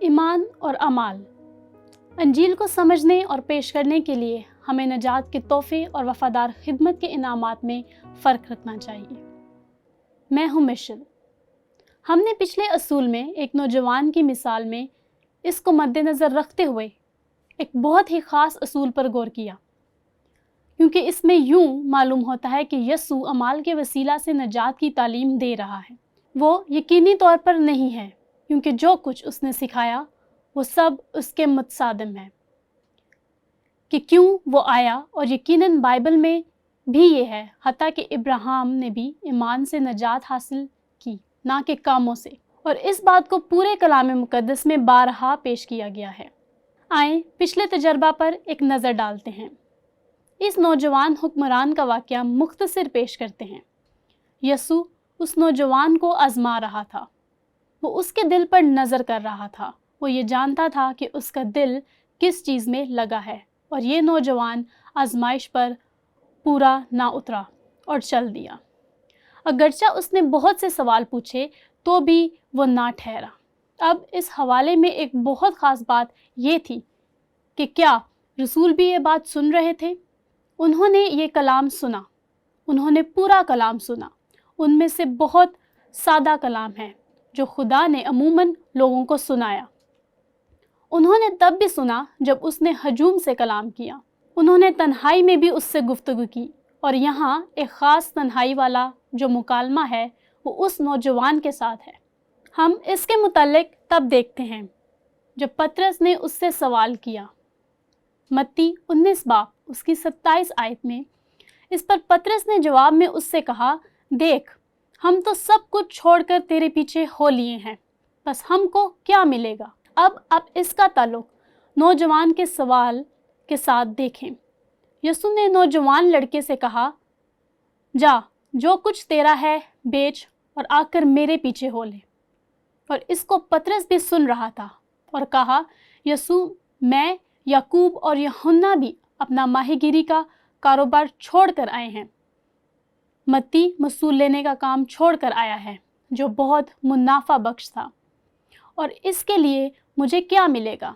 ایمان اور اعمال۔ انجیل کو سمجھنے اور پیش کرنے کے لیے ہمیں نجات کے تحفے اور وفادار خدمت کے انعامات میں فرق رکھنا چاہیے۔ میں ہوں مشل۔ ہم نے پچھلے اصول میں ایک نوجوان کی مثال میں اس کو مد نظر رکھتے ہوئے ایک بہت ہی خاص اصول پر غور کیا، کیونکہ اس میں یوں معلوم ہوتا ہے کہ یسوع اعمال کے وسیلہ سے نجات کی تعلیم دے رہا ہے۔ وہ یقینی طور پر نہیں ہے، کیونکہ جو کچھ اس نے سکھایا وہ سب اس کے متصادم ہے کہ کیوں وہ آیا، اور یقیناً بائبل میں بھی یہ ہے، حتیٰ کہ ابراہیم نے بھی ایمان سے نجات حاصل کی، نہ کہ کاموں سے، اور اس بات کو پورے کلام مقدس میں بارہا پیش کیا گیا ہے۔ آئیں پچھلے تجربہ پر ایک نظر ڈالتے ہیں۔ اس نوجوان حکمران کا واقعہ مختصر پیش کرتے ہیں۔ یسوع اس نوجوان کو آزما رہا تھا، وہ اس کے دل پر نظر کر رہا تھا، وہ یہ جانتا تھا کہ اس کا دل کس چیز میں لگا ہے، اور یہ نوجوان آزمائش پر پورا نہ اترا اور چل دیا۔ اگرچہ اس نے بہت سے سوال پوچھے تو بھی وہ نہ ٹھہرا۔ اب اس حوالے میں ایک بہت خاص بات یہ تھی کہ کیا رسول بھی یہ بات سن رہے تھے؟ انہوں نے یہ کلام سنا، انہوں نے پورا کلام سنا۔ ان میں سے بہت سادہ کلام ہے جو خدا نے عموماً لوگوں کو سنایا۔ انہوں نے تب بھی سنا جب اس نے ہجوم سے کلام کیا۔ انہوں نے تنہائی میں بھی اس سے گفتگو کی، اور یہاں ایک خاص تنہائی والا جو مکالمہ ہے وہ اس نوجوان کے ساتھ ہے۔ ہم اس کے متعلق تب دیکھتے ہیں جب پطرس نے اس سے سوال کیا۔ متی 19 باب اس کی 27 آیت میں اس پر پطرس نے جواب میں اس سے کہا، دیکھ، ہم تو سب کچھ چھوڑ کر تیرے پیچھے ہو لیے ہیں، بس ہم کو کیا ملے گا؟ اب اس کا تعلق نوجوان کے سوال کے ساتھ دیکھیں۔ یسوع نے نوجوان لڑکے سے کہا، جا، جو کچھ تیرا ہے بیچ اور آ کر میرے پیچھے ہو لے۔ اور اس کو پطرس بھی سن رہا تھا اور کہا، یسوع، میں، یعقوب اور یوحنا بھی اپنا ماہی گیری کا کاروبار چھوڑ کر آئے ہیں۔ متی مصول لینے کا کام چھوڑ کر آیا ہے جو بہت منافع بخش تھا، اور اس کے لیے مجھے کیا ملے گا؟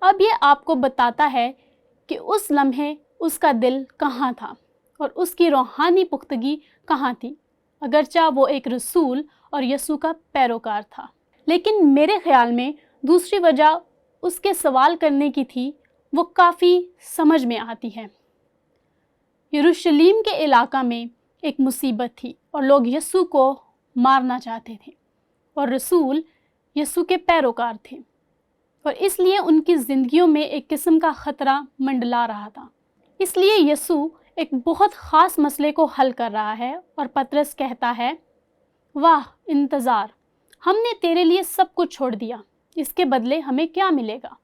اب یہ آپ کو بتاتا ہے کہ اس لمحے اس کا دل کہاں تھا اور اس کی روحانی پختگی کہاں تھی، اگرچہ وہ ایک رسول اور یسوع کا پیروکار تھا۔ لیکن میرے خیال میں دوسری وجہ اس کے سوال کرنے کی تھی، وہ کافی سمجھ میں آتی ہے۔ یروشلم کے علاقہ میں ایک مصیبت تھی اور لوگ یسوع کو مارنا چاہتے تھے، اور رسول یسوع کے پیروکار تھے، اور اس لیے ان کی زندگیوں میں ایک قسم کا خطرہ منڈلا رہا تھا۔ اس لیے یسوع ایک بہت خاص مسئلے کو حل کر رہا ہے، اور پطرس کہتا ہے، واہ انتظار، ہم نے تیرے لیے سب کچھ چھوڑ دیا، اس کے بدلے ہمیں کیا ملے گا؟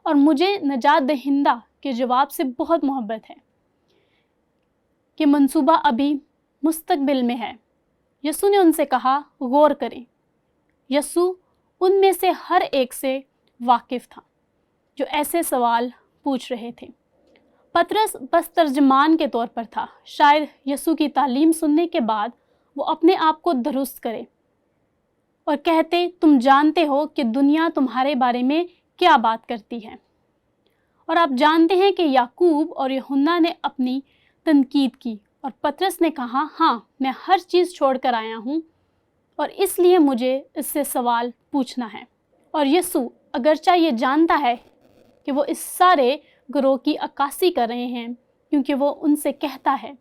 اور مجھے نجات دہندہ کے جواب سے بہت محبت ہے کہ منصوبہ ابھی مستقبل میں ہے۔ یسوع نے ان سے کہا، غور کریں۔ یسوع ان میں سے ہر ایک سے واقف تھا جو ایسے سوال پوچھ رہے تھے۔ پطرس بس ترجمان کے طور پر تھا، شاید یسوع کی تعلیم سننے کے بعد وہ اپنے آپ کو درست کرے اور کہتے، تم جانتے ہو کہ دنیا تمہارے بارے میں کیا بات کرتی ہے، اور آپ جانتے ہیں کہ یعقوب اور یوحنا نے اپنی تنقید کی، اور پطرس نے کہا، ہاں، میں ہر چیز چھوڑ کر آیا ہوں اور اس لیے مجھے اس سے سوال پوچھنا ہے۔ اور یسوع اگرچہ یہ جانتا ہے کہ وہ اس سارے گروہ کی عکاسی کر رہے ہیں، کیونکہ وہ ان سے کہتا ہے،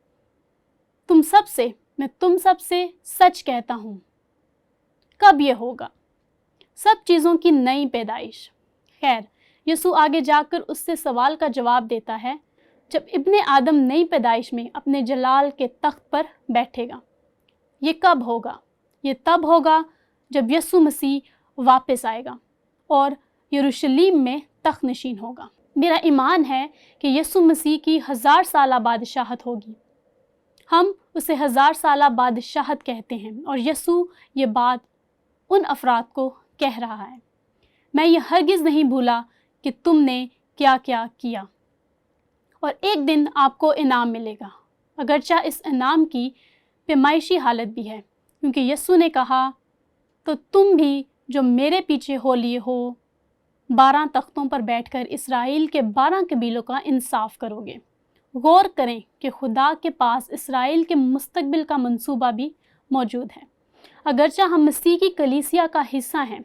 میں تم سب سے سچ کہتا ہوں۔ کب یہ ہوگا؟ سب چیزوں کی نئی پیدائش۔ خیر، یسوع آگے جا کر اس سے سوال کا جواب دیتا ہے، جب ابن آدم نئی پیدائش میں اپنے جلال کے تخت پر بیٹھے گا۔ یہ کب ہوگا؟ یہ تب ہوگا جب یسوع مسیح واپس آئے گا اور یروشلم میں تخت نشین ہوگا۔ میرا ایمان ہے کہ یسوع مسیح کی 1000 سالہ بادشاہت ہوگی۔ ہم اسے 1000 سالہ بادشاہت کہتے ہیں، اور یسوع یہ بات ان افراد کو کہہ رہا ہے، میں یہ ہرگز نہیں بھولا کہ تم نے کیا کیا کیا، اور ایک دن آپ کو انعام ملے گا، اگرچہ اس انعام کی پیمائشی حالت بھی ہے، کیونکہ یسوع نے کہا، تو تم بھی जो मेरे पीछे हो लिए हो, 12 तख्तों पर बैठकर इसराइल के 12 कबीलों का इंसाफ करोगे। गौर करें कि खुदा के पास इसराइल के मुस्तकबिल का मंसूबा भी मौजूद है। अगरचे हम मसीह की कलीसिया का हिस्सा हैं,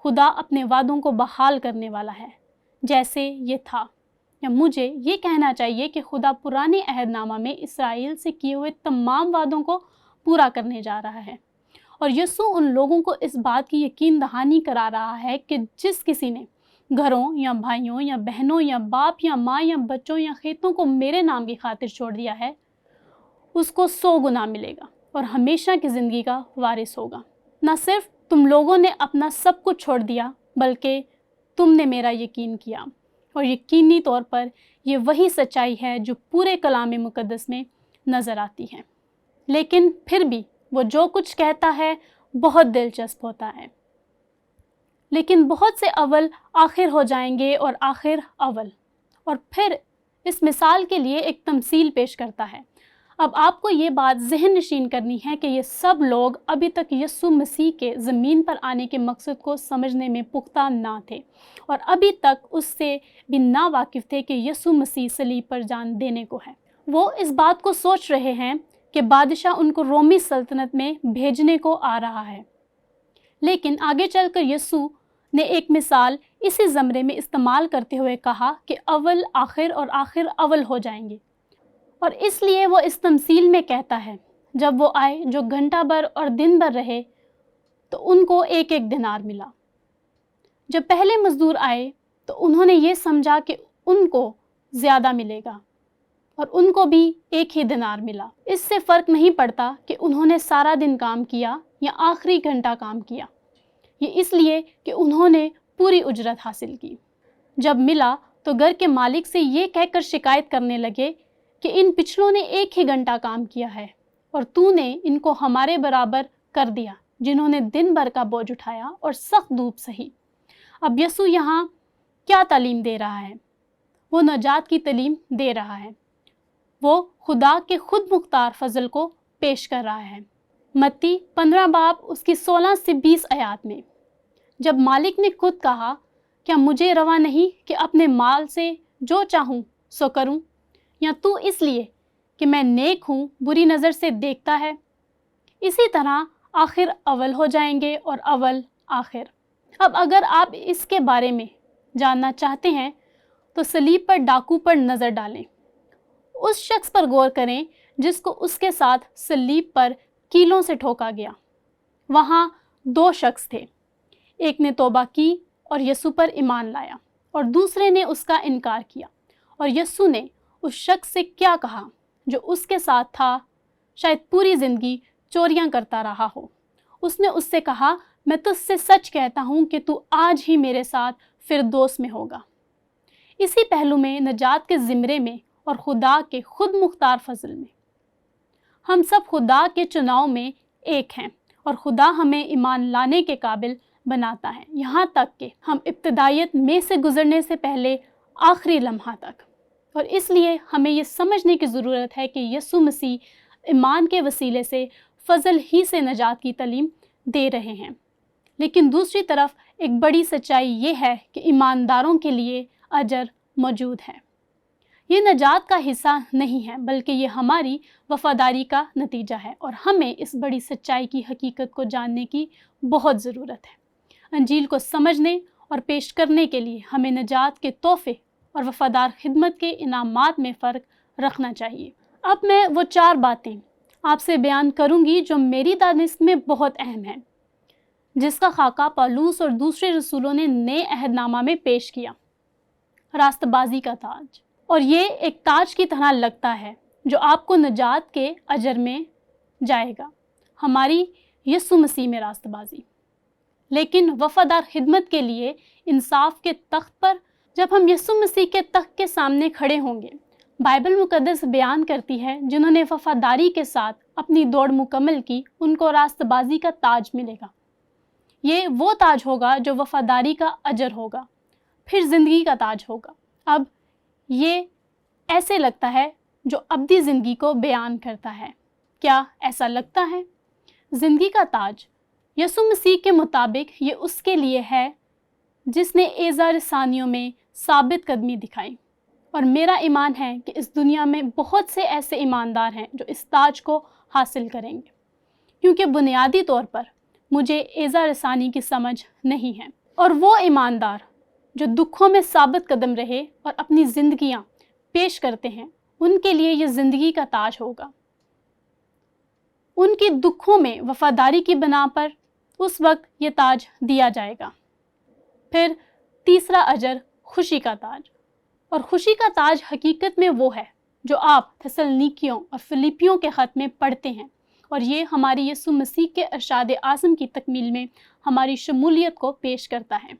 खुदा अपने वादों को बहाल करने वाला है जैसे ये था। या मुझे ये कहना चाहिए कि खुदा पुराने अहदनामा में इसराइल से किए हुए तमाम वादों को पूरा करने जा रहा है, और यीशु उन लोगों को इस बात की यकीन दहानी करा रहा है कि जिस किसी ने घरों या भाइयों या बहनों या बाप या माँ या बच्चों या खेतों को मेरे नाम की खातिर छोड़ दिया है, उसको 100 गुना मिलेगा और हमेशा की ज़िंदगी का वारिस होगा। न सिर्फ तुम लोगों ने अपना सब कुछ छोड़ दिया, बल्कि तुमने मेरा यकीन किया, और यकीनी तौर पर ये वही सच्चाई है जो पूरे कलाम मुक़द्दस में नज़र आती है। लेकिन फिर भी वो जो कुछ कहता है बहुत दिलचस्प होता है। लेकिन बहुत से अव्वल आखिर हो जाएंगे और आखिर अव्वल। और फिर इस मिसाल के लिए एक तमसील पेश करता है। अब आपको ये बात ज़हन नशीन करनी है कि ये सब लोग अभी तक यीशु मसीह के ज़मीन पर आने के मकसद को समझने में पुख्ता ना थे, और अभी तक उससे भी ना वाकिफ़ थे कि यीशु मसीह सलीब पर जान देने को है। वो इस बात को सोच रहे हैं कि बादशाह उनको रोमी सल्तनत में भेजने को आ रहा है। लेकिन आगे चलकर यीशु ने एक मिसाल इसी ज़मरे में इस्तेमाल करते हुए कहा कि अव्वल आखिर और आखिर अव्वल हो जाएंगे, और इसलिए वो इस तमसील में कहता है, जब वो आए जो घंटा भर और दिन भर रहे तो उनको एक एक दिनार मिला। जब पहले मजदूर आए तो उन्होंने ये समझा कि उनको ज़्यादा मिलेगा, और उनको भी एक ही दिनार मिला। इससे फ़र्क नहीं पड़ता कि उन्होंने सारा दिन काम किया या आखिरी घंटा काम किया, ये इसलिए कि उन्होंने पूरी उजरत हासिल की। जब मिला तो घर के मालिक से ये कहकर शिकायत करने लगे कि इन पिछलों ने एक ही घंटा काम किया है, और तूने इनको हमारे बराबर कर दिया जिन्होंने दिन भर का बोझ उठाया और सख्त धूप सही। अब यीशु यहाँ क्या तालीम दे रहा है? वो नजात की तालीम दे रहा है। वो खुदा के खुद मुख्तार फजल को पेश कर रहा है। मत्ती 15 बाब उसकी 16 से 20 आयात में, जब मालिक ने खुद कहा, क्या मुझे रवा नहीं कि अपने माल से जो चाहूँ सो करूँ, या तू इसलिए कि मैं नेक हूँ बुरी नज़र से देखता है? इसी तरह आखिर अव्वल हो जाएंगे और अव्वल आखिर। अब अगर आप इसके बारे में जानना चाहते हैं तो सलीब पर डाकू पर नज़र डालें। उस शख्स पर गौर करें जिसको उसके साथ सलीब पर कीलों से ठोका गया। वहाँ 2 शख्स थे, एक ने तौबा की और यीशु पर ईमान लाया, और दूसरे ने उसका इनकार किया। और यीशु ने उस शख्स से क्या कहा जो उसके साथ था, शायद पूरी ज़िंदगी चोरियां करता रहा हो? उसने उससे कहा, मैं तुझसे सच कहता हूँ कि तू आज ही मेरे साथ फिरदौस में होगा। इसी पहलू में नजात के ज़िम्रे में और खुदा के खुद मुख्तार फजल में हम सब खुदा के चुनाव में एक हैं, और खुदा हमें ईमान लाने के काबिल बनाता है, यहाँ तक कि हम इब्तिदायत में से गुजरने से पहले आखिरी लम्हा तक। और इसलिए हमें ये समझने की ज़रूरत है कि यीशु मसीह ईमान के वसीले से फजल ही से नजात की तालीम दे रहे हैं। लेकिन दूसरी तरफ एक बड़ी सच्चाई ये है कि ईमानदारों के लिए अजर मौजूद है। ये नजात का हिस्सा नहीं है, बल्कि ये हमारी वफादारी का नतीजा है, और हमें इस बड़ी सच्चाई की हकीकत को जानने की बहुत ज़रूरत है। अंजील को समझने और पेश करने के लिए हमें नजात के तोहफे और वफादार खिदमत के इनामात में फ़र्क रखना चाहिए। अब मैं वो 4 बातें आपसे बयान करूंगी जो मेरी दानिश में बहुत अहम हैं, जिसका खाका पौलुस और दूसरे रसूलों ने नए अहदनामा में पेश किया। रास्तबाजी का ताज। और ये एक ताज की तरह लगता है जो आपको नजात के अजर में जाएगा, हमारी यीशु मसीह में रास्तबाजी। लेकिन वफादार खिदमत के लिए इंसाफ के तख्त पर जब हम यीशु मसीह के तख्त के सामने खड़े होंगे, बाइबल मुकद्दस बयान करती है जिन्होंने वफादारी के साथ अपनी दौड़ मुकम्मल की, उनको रास्तबाजी का ताज मिलेगा। ये वो ताज होगा जो वफादारी का अजर होगा, फिर ज़िंदगी का ताज होगा। अब ये ऐसे लगता है जो अब्दी ज़िंदगी को बयान करता है। क्या ऐसा लगता है? ज़िंदगी का ताज यसु मसीह के मुताबिक ये उसके लिए है जिसने एज़ा रसानियों में साबित कदमी दिखाई। और मेरा ईमान है कि इस दुनिया में बहुत से ऐसे ईमानदार हैं जो इस ताज को हासिल करेंगे, क्योंकि बुनियादी तौर पर मुझे एज़ा रसानी की समझ नहीं है। और वो ईमानदार जो दुखों में साबित कदम रहे और अपनी ज़िंदगियाँ पेश करते हैं, उनके लिए ये ज़िंदगी का ताज होगा। उनकी दुखों में वफादारी की बना पर उस वक्त ये ताज दिया जाएगा। फिर तीसरा अजर, खुशी का ताज। और खुशी का ताज हकीकत में वो है जो आप थेसलनीकियों और फिलिपियों के ख़त में पढ़ते हैं, और ये हमारी यीशु मसीह के इरशाद आज़म की तकमील में हमारी शमूलियत को पेश करता है।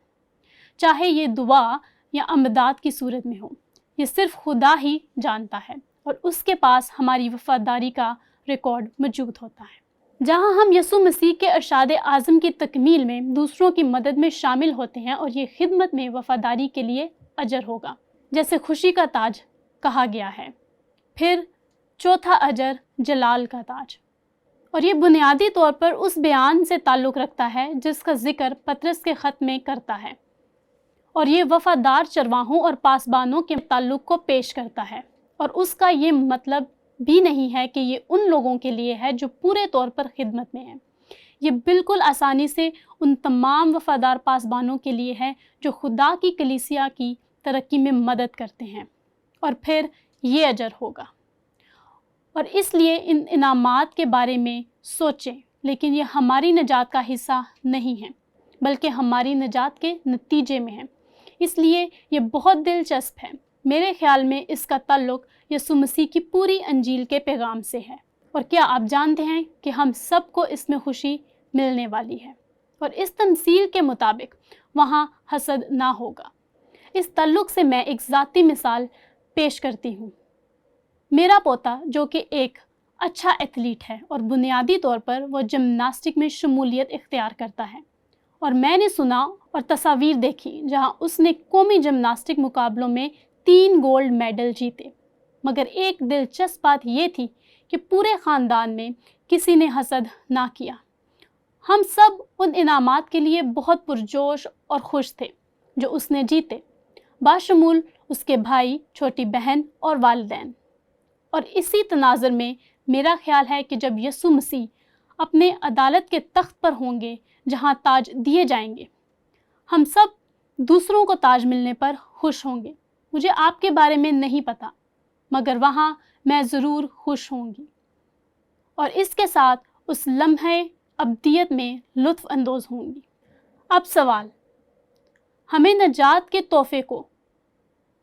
चाहे ये दुआ या अमदाद की सूरत में हो, ये सिर्फ खुदा ही जानता है, और उसके पास हमारी वफादारी का रिकॉर्ड मौजूद होता है। जहाँ हम यीशु मसीह के इरशाद आज़म की तकमील में दूसरों की मदद में शामिल होते हैं, और ये खिदमत में वफादारी के लिए अजर होगा, जैसे खुशी का ताज कहा गया है। फिर चौथा अजर, जलाल का ताज। और ये बुनियादी तौर पर उस बयान से ताल्लुक़ रखता है जिसका ज़िक्र पतरस के ख़त में करता है, और ये वफ़ादार चरवाहों और पासबानों के ताल्लुक़ को पेश करता है। और उसका ये मतलब भी नहीं है कि ये उन लोगों के लिए है जो पूरे तौर पर खिदमत में हैं। ये बिल्कुल आसानी से उन तमाम वफ़ादार पासबानों के लिए है जो खुदा की कलीसिया की तरक्की में मदद करते हैं। और फिर ये अजर होगा। और इसलिए इन इनामात के बारे में सोचें, लेकिन ये हमारी नजात का हिस्सा नहीं है, बल्कि हमारी नजात के नतीजे में है। इसलिए ये बहुत दिलचस्प है। मेरे ख़्याल में इसका ताल्लुक़ यीशु मसीह की पूरी अंजील के पैगाम से है। और क्या आप जानते हैं कि हम सबको इसमें खुशी मिलने वाली है। और इस तमसील के मुताबिक वहाँ हसद ना होगा। इस ताल्लुक़ से मैं एक ज़ाती मिसाल पेश करती हूँ। मेरा पोता जो कि एक अच्छा एथलीट है और बुनियादी तौर पर वो जिम्नास्टिक में शमूलियत इख्तियार करता है, और मैंने सुना और तस्वीर देखी जहाँ उसने कौमी जिम्नास्टिक मुकाबलों में 3 गोल्ड मेडल जीते। मगर एक दिलचस्प बात ये थी कि पूरे ख़ानदान में किसी ने हसद ना किया। हम सब उन इनामात के लिए बहुत पुरजोश और खुश थे जो उसने जीते, बाशमूल उसके भाई, छोटी बहन और वालिदैन। और इसी तनाज़ुर में मेरा ख्याल है कि जब यीशु मसीह अपने अदालत के तख्त पर होंगे जहाँ ताज दिए जाएंगे, हम सब दूसरों को ताज मिलने पर खुश होंगे। मुझे आपके बारे में नहीं पता, मगर वहाँ मैं ज़रूर खुश होंगी, और इसके साथ उस लम्हे अब्दियत में लुत्फ़ अंदोज़ होंगी। अब सवाल, हमें नजात के तोहफ़े को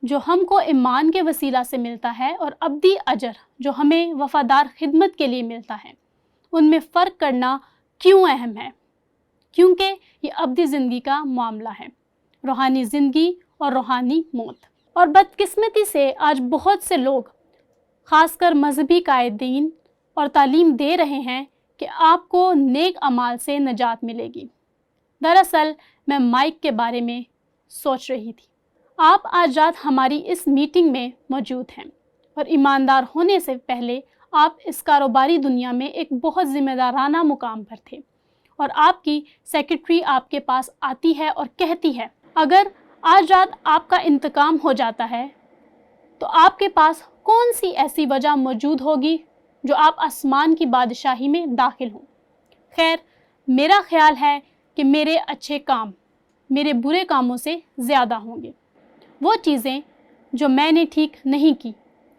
जो हमको ईमान के वसीला से मिलता है और अब्दी अजर जो हमें वफ़ादार खिदमत के लिए मिलता है, उनमें फ़र्क करना क्यों अहम है? क्योंकि ये अब्दी ज़िंदगी का मामला है, रूहानी ज़िंदगी और रूहानी मौत। और बदकिस्मती से आज बहुत से लोग, ख़ासकर मजहबी कायदीन, और तालीम दे रहे हैं कि आपको नेक अमाल से नजात मिलेगी। दरअसल मैं माइक के बारे में सोच रही थी। आप आज रात हमारी इस मीटिंग में मौजूद हैं, और ईमानदार होने से पहले आप इस कारोबारी दुनिया में एक बहुत ज़िम्मेदाराना मुकाम पर थे, और आपकी सेक्रेटरी आपके पास आती है और कहती है, अगर आज रात आपका इंतकाम हो जाता है तो आपके पास कौन सी ऐसी वजह मौजूद होगी जो आप आसमान की बादशाही में दाखिल हों। खैर, मेरा ख्याल है कि मेरे अच्छे काम मेरे बुरे कामों से ज़्यादा होंगे, वो चीज़ें जो मैंने ठीक नहीं की,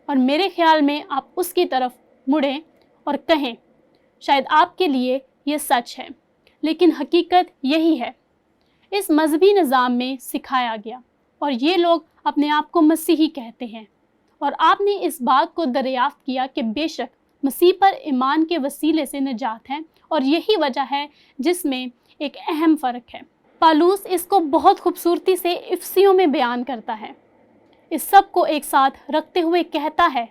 और मेरे ख्याल में आप उसकी तरफ मुड़ें और कहें, शायद आपके लिए ये सच है, लेकिन हकीकत यही है। इस मजहबी निज़ाम में सिखाया गया, और ये लोग अपने आप को मसीही कहते हैं, और आपने इस बात को दरियाफ्त किया कि बेशक मसीह पर ईमान के वसीले से निजात है, और यही वजह है जिसमें एक अहम फ़र्क है। पालूस इसको बहुत खूबसूरती से इफ्सियों में बयान करता है। इस सब को एक साथ रखते हुए कहता है,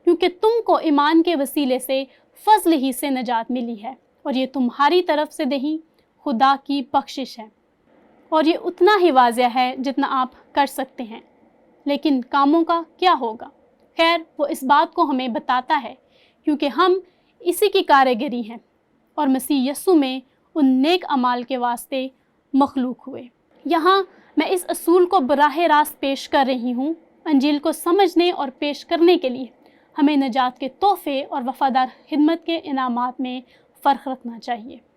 क्योंकि तुमको ईमान के वसीले से फजल ही से निजात मिली है, और ये तुम्हारी तरफ से नहीं, खुदा की बख्शिश है। और ये उतना ही वाज़ेह है जितना आप कर सकते हैं, लेकिन कामों का क्या होगा? खैर, वो इस बात को हमें बताता है क्योंकि हम इसी की कारीगरी हैं, और मसीह यस्सु में ان نیک اعمال کے واسطے مخلوق ہوئے۔ یہاں میں اس اصول کو براہ راست پیش کر رہی ہوں، انجیل کو سمجھنے اور پیش کرنے کے لیے ہمیں نجات کے تحفے اور وفادار خدمت کے انعامات میں فرق رکھنا چاہیے۔